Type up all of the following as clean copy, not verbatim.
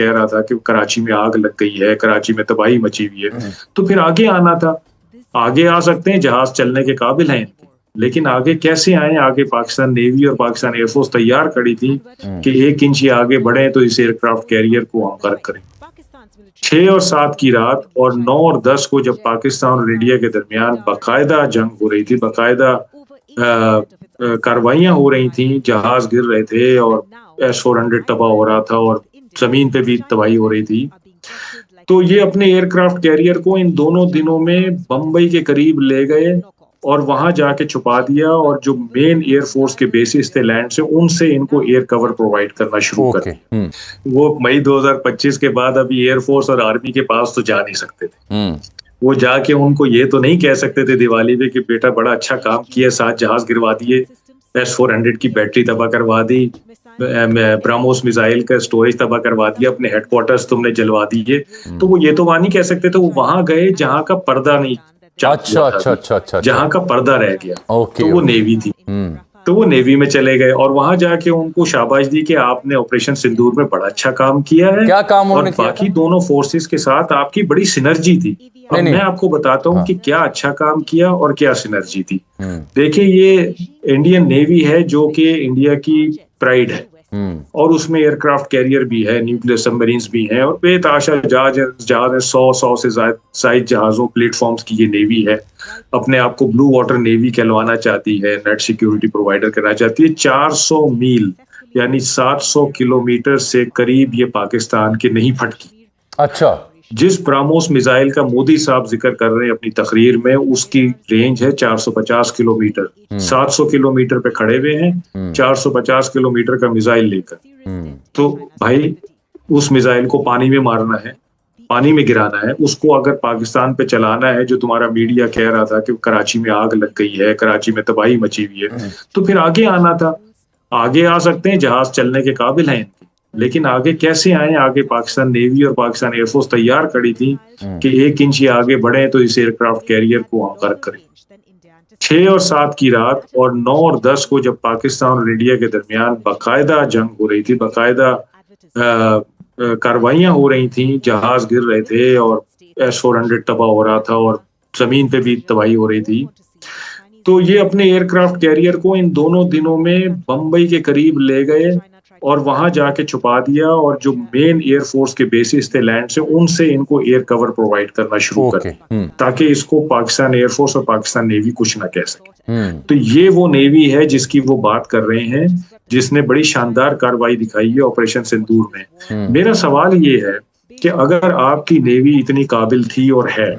कह रहा था कि कराची में आग लग गई है, कराची में तबाही मची हुई है, तो फिर आगे आना था। आगे आ सकते हैं, जहाज चलने के काबिल हैं, लेकिन आगे कैसे आए? आगे पाकिस्तान नेवी और पाकिस्तान एयरफोर्स तैयार खड़ी थी कि 1 इंच ही आगे बढ़े तो इस एयरक्राफ्ट कैरियर को हम गर्क करें। 6 और 7 की रात और 9 और 10 को जब पाकिस्तान और इंडिया के दरमियान बाकायदा जंग हो रही थी, बाकायदा कार्रवाइयां हो रही थी, जहाज गिर रहे थे और S-400 तबाह हो रहा था और जमीन पे भी तबाही हो रही थी, तो ये अपने एयरक्राफ्ट कैरियर को इन दोनों दिनों में बम्बई के करीब ले गए और वहां जाके छुपा दिया, और जो मेन एयरफोर्स के बेसिस थे लैंड से, उनसे इनको एयर कवर प्रोवाइड करना शुरू कर दिया। वो मई 2025 के बाद अभी एयरफोर्स और आर्मी के पास तो जा नहीं सकते थे। वो जाके उनको ये तो नहीं कह सकते थे दिवाली पे कि बेटा बड़ा अच्छा काम किया, 7 जहाज गिरवा दिए, S-400 की बैटरी तबाह करवा दी, ब्रह्मोस मिसाइल का स्टोरेज तबाह करवा दिया, अपने हेडक्वार्टर्स तुमने जलवा दिए। तो वो ये तो वहां नहीं कह सकते थे, वो वहां गए जहां का पर्दा नहीं, अच्छा, जहां का पर्दा रह गया, तो वो नेवी थी। तो वो नेवी में चले गए और वहां जाके उनको शाबाश दी कि आपने ऑपरेशन सिंदूर में बड़ा अच्छा काम किया है। क्या काम और बाकी दोनों फोर्सेस के साथ आपकी बड़ी सिनर्जी थी। अब मैं आपको बताता हूँ कि क्या अच्छा काम किया और क्या सिनर्जी थी। देखिए, ये इंडियन नेवी है जो कि इंडिया की प्राइड है, और उसमें एयरक्राफ्ट कैरियर भी है, न्यूक्लियर सबमरीन्स भी हैं, और बेताशा जहाज है, 100 से ज्यादा जहाजों प्लेटफॉर्म्स की ये नेवी है। अपने आप को ब्लू वाटर नेवी कहलवाना चाहती है, नेट सिक्योरिटी प्रोवाइडर करना चाहती है। 400 मील यानी 700 किलोमीटर से करीब ये पाकिस्तान के नहीं फटकी। अच्छा, जिस ब्रह्मोस मिसाइल का मोदी साहब जिक्र कर रहे हैं अपनी तकरीर में, उसकी रेंज है 450 किलोमीटर। 700 किलोमीटर पे खड़े हुए हैं 450 किलोमीटर का मिसाइल लेकर। तो भाई, उस मिसाइल को पानी में मारना है, पानी में गिराना है, उसको अगर पाकिस्तान पे चलाना है, जो तुम्हारा मीडिया कह रहा था कि कराची में आग लग गई है, कराची में तबाही मची हुई है, तो फिर आगे आना था। आगे आ सकते हैं, जहाज चलने के काबिल हैं, लेकिन आगे कैसे आए? आगे पाकिस्तान नेवी और पाकिस्तान एयरफोर्स तैयार खड़ी थी कि 1 इंच ही आगे बढ़े तो इस एयरक्राफ्ट कैरियर को हम गर्क करें। 6 और 7 की रात और 9 और 10 को जब पाकिस्तान और इंडिया के दरमियान बाकायदा जंग हो रही थी, बाकायदा कार्रवाइयां हो रही थी, जहाज गिर रहे थे और S-400 तबाह हो रहा था और जमीन पे भी तबाही हो रही थी, तो ये अपने एयरक्राफ्ट कैरियर को इन दोनों दिनों में बम्बई के करीब ले गए और वहां जाके छुपा दिया, और जो मेन एयरफोर्स के बेसिस थे लैंड से, उनसे इनको एयर कवर प्रोवाइड करना शुरू कर दिया, ताकि इसको पाकिस्तान एयरफोर्स और पाकिस्तान नेवी कुछ ना कह सके। तो ये वो नेवी है जिसकी वो बात कर रहे हैं, जिसने बड़ी शानदार कार्रवाई दिखाई है ऑपरेशन सिंदूर में। मेरा सवाल ये है कि अगर आपकी नेवी इतनी काबिल थी और है,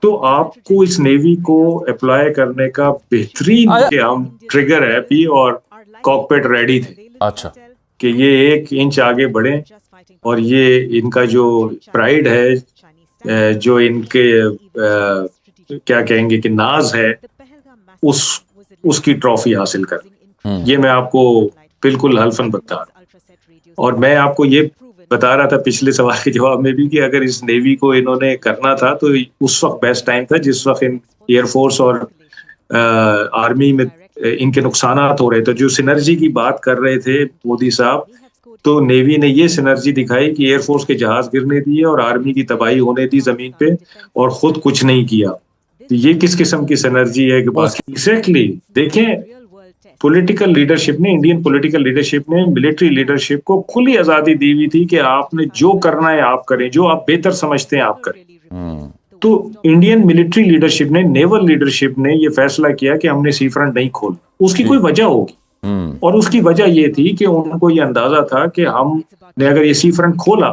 तो आपको इस नेवी को अप्लाई करने का बेहतरीन कि हम ट्रिगर हैप्पी और कॉकपिट रेडी थे। अच्छा, कि ये 1 इंच आगे बढ़े, और ये इनका जो प्राइड है, जो इनके क्या कहेंगे कि नाज है, उसकी ट्रॉफी हासिल कर। ये मैं आपको बिल्कुल हल्फन बता रहा हूं। और मैं आपको ये बता रहा था पिछले सवाल के जवाब में भी कि अगर इस नेवी को इन्होंने करना था तो उस वक्त बेस्ट टाइम था जिस वक्त इन एयरफोर्स और आर्मी में इनके नुकसानात हो रहे थे। जो सिनर्जी की बात कर रहे थे मोदी साहब, तो नेवी ने ये सिनर्जी दिखाई कि एयरफोर्स के जहाज गिरने दिए और आर्मी की तबाही होने दी जमीन पे, और खुद कुछ नहीं किया। तो ये किस किस्म की सिनर्जी है कि बस एग्जैक्टली देखें, पॉलिटिकल लीडरशिप ने, इंडियन पॉलिटिकल लीडरशिप ने मिलिट्री लीडरशिप को खुली आजादी दी हुई थी कि आपने जो करना है आप करें, जो आप बेहतर समझते हैं आप करें। तो इंडियन मिलिट्री लीडरशिप ने, नेवल लीडरशिप ने ये फैसला किया कि हमने सी फ्रंट नहीं खोलना। उसकी कोई वजह होगी, और उसकी वजह ये थी कि उनको ये अंदाजा था कि हमने अगर ये सी फ्रंट खोला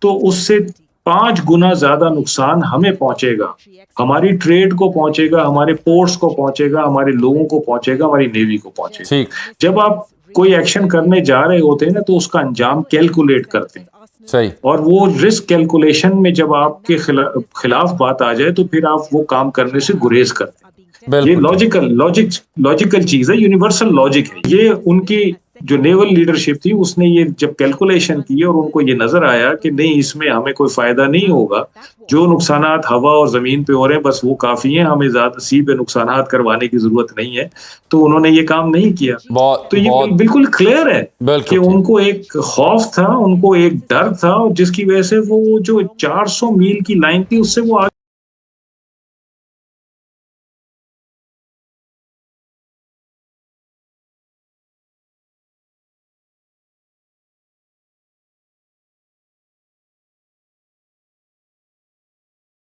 तो उससे 5 गुना ज्यादा नुकसान हमें पहुंचेगा, हमारी ट्रेड को पहुंचेगा, हमारे पोर्ट्स को पहुंचेगा, हमारे लोगों को पहुंचेगा, हमारी नेवी को पहुंचेगा। जब आप कोई एक्शन करने जा रहे होते हैं ना, तो उसका अंजाम कैलकुलेट करते हैं। सही। और वो रिस्क कैलकुलेशन में जब आपके खिलाफ बात आ जाए तो फिर आप वो काम करने से गुरेज करते हैं। ये लॉजिकल चीज है, यूनिवर्सल लॉजिक है। ये उनकी जो नेवल लीडरशिप थी उसने ये जब कैलकुलेशन की और उनको ये नजर आया कि नहीं, इसमें हमें कोई फायदा नहीं होगा, जो नुकसानात हवा और जमीन पे हो रहे हैं बस वो काफी हैं, हमें ज्यादा सी पे नुकसानात करवाने की जरूरत नहीं है, तो उन्होंने ये काम नहीं किया। बहुत तो ये बहुत बिल्कुल क्लियर है कि बिल्कुल ठीक। उनको एक खौफ था, उनको एक डर था, जिसकी वजह से वो जो 400 मील की लाइन थी उससे वो